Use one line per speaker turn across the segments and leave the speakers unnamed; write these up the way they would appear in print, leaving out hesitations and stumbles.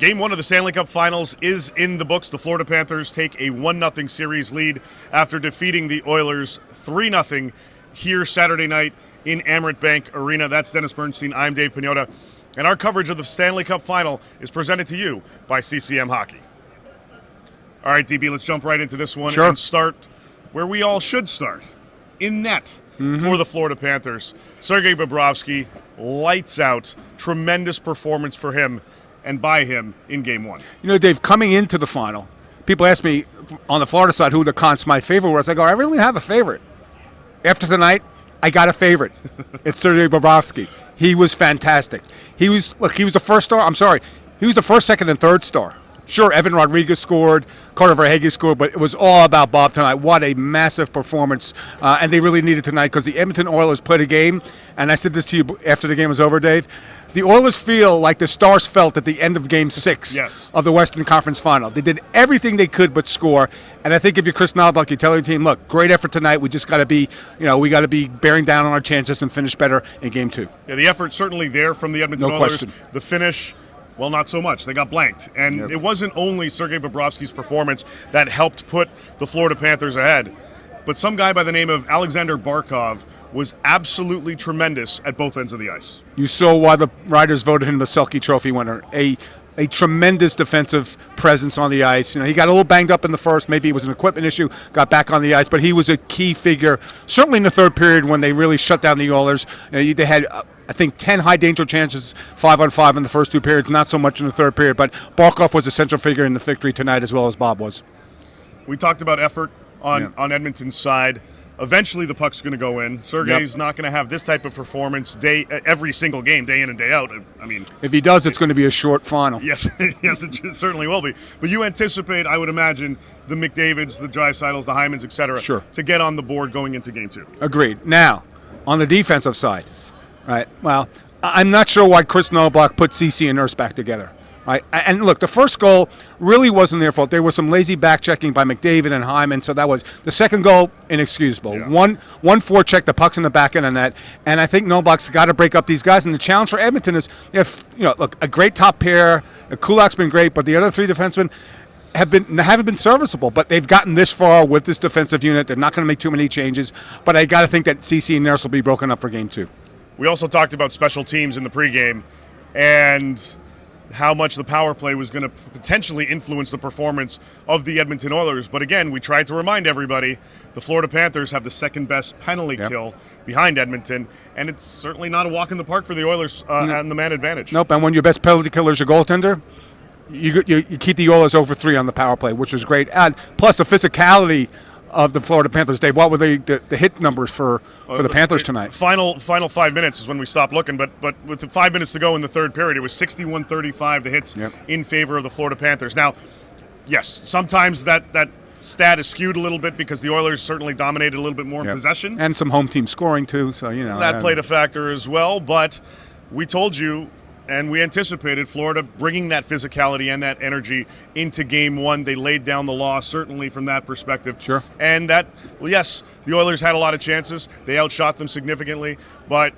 Game 1 of the Stanley Cup Finals is in the books. The Florida Panthers take a 1-0 series lead after defeating the Oilers 3-0 here Saturday night in Amerant Bank Arena. That's Dennis Bernstein. I'm Dave Pagnotta. And our coverage of the Stanley Cup Final is presented to you by CCM Hockey. All right, DB, let's jump right into this one and start where we all should start. In net for the Florida Panthers. Sergei Bobrovsky, lights out. Tremendous performance for him and by him in Game 1.
You know, Dave, coming into the final, people ask me on the Florida side who the Conn Smythe favorite was. I go, I really have a favorite. After tonight, I got a favorite. It's Sergei Bobrovsky. He was fantastic. He was the first star. I'm sorry. He was the first, second, and third star. Sure, Evan Rodriguez scored, Carter Verhaeghe scored, but it was all about Bob tonight. What a massive performance, and they really needed tonight because the Edmonton Oilers played a game, and I said this to you after the game was over, Dave. The Oilers feel like the Stars felt at the end of Game 6 of the Western Conference Final. They did everything they could but score, and I think if you're Chris Knoblauch, you tell your team, look, great effort tonight. We just got to be, we got to be bearing down on our chances and finish better in Game 2.
Yeah, the effort's certainly there from the Edmonton Oilers.
Question.
The finish, well, not so much. They got blanked. And it wasn't only Sergei Bobrovsky's performance that helped put the Florida Panthers ahead, but some guy by the name of Alexander Barkov was absolutely tremendous at both ends of the ice.
You saw why the Riders voted him the Selke Trophy winner. A tremendous defensive presence on the ice. He got a little banged up in the first. Maybe it was an equipment issue. Got back on the ice, but he was a key figure. Certainly in the third period when they really shut down the Oilers. They had, I think, 10 high-danger chances, 5-on-5 in the first two periods. Not so much in the third period. But Barkov was a central figure in the victory tonight as well as Bob was.
We talked about effort on Edmonton's side. Eventually the puck's going to go in. Sergei's not going to have this type of performance every single game, day in and day out. I mean,
if he does, it's going to be a short final.
Yes, yes, it certainly will be. But you anticipate, I would imagine, the McDavids, the Draisaitl's, the Hymans, etc., to get on the board going into Game 2.
Agreed. Now, on the defensive side, right? Well, I'm not sure why Chris Knoblauch put Ceci and Nurse back together. Right. And look, the first goal really wasn't their fault. There was some lazy back-checking by McDavid and Hyman, so that was the second goal, inexcusable. Yeah. One forecheck, the puck's in the back end of that, and I think Knoblauch's got to break up these guys. And the challenge for Edmonton is, they have, look, a great top pair. Kulak's been great, but the other three defensemen haven't been serviceable. But they've gotten this far with this defensive unit. They're not going to make too many changes, but I got to think that Ceci and Nurse will be broken up for Game 2.
We also talked about special teams in the pregame, and how much the power play was going to potentially influence the performance of the Edmonton Oilers. But again, we tried to remind everybody, the Florida Panthers have the second best penalty kill behind Edmonton, and it's certainly not a walk in the park for the Oilers and the man advantage.
Nope, and when your best penalty killer is your goaltender, you keep the Oilers over 3 on the power play, which was great. And plus the physicality of the Florida Panthers, Dave. What were the hit numbers for the Panthers tonight?
Final 5 minutes is when we stopped looking, but with the 5 minutes to go in the third period, it was 61-35 the hits in favor of the Florida Panthers. Now, yes, sometimes that stat is skewed a little bit because the Oilers certainly dominated a little bit more in possession.
And some home team scoring too, so
that played a factor as well, but we told you and we anticipated Florida bringing that physicality and that energy into Game 1. They laid down the law, certainly from that perspective.
Sure.
And that, yes, the Oilers had a lot of chances. They outshot them significantly. But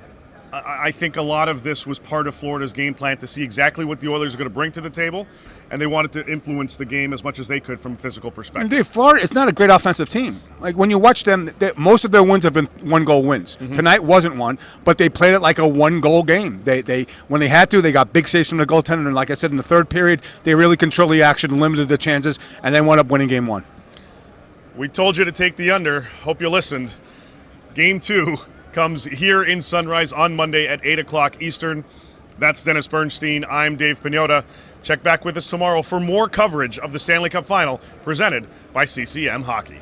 I think a lot of this was part of Florida's game plan to see exactly what the Oilers are going to bring to the table. And they wanted to influence the game as much as they could from a physical perspective.
And Dave, Florida is not a great offensive team. Like when you watch them, most of their wins have been one-goal wins. Mm-hmm. Tonight wasn't one, but they played it like a one-goal game. They when they had to, they got big saves from the goaltender. And like I said, in the third period, they really controlled the action, limited the chances, and then wound up winning Game 1.
We told you to take the under. Hope you listened. Game 2 comes here in Sunrise on Monday at 8 o'clock Eastern. That's Dennis Bernstein. I'm Dave Pagnotta. Check back with us tomorrow for more coverage of the Stanley Cup Final presented by CCM Hockey.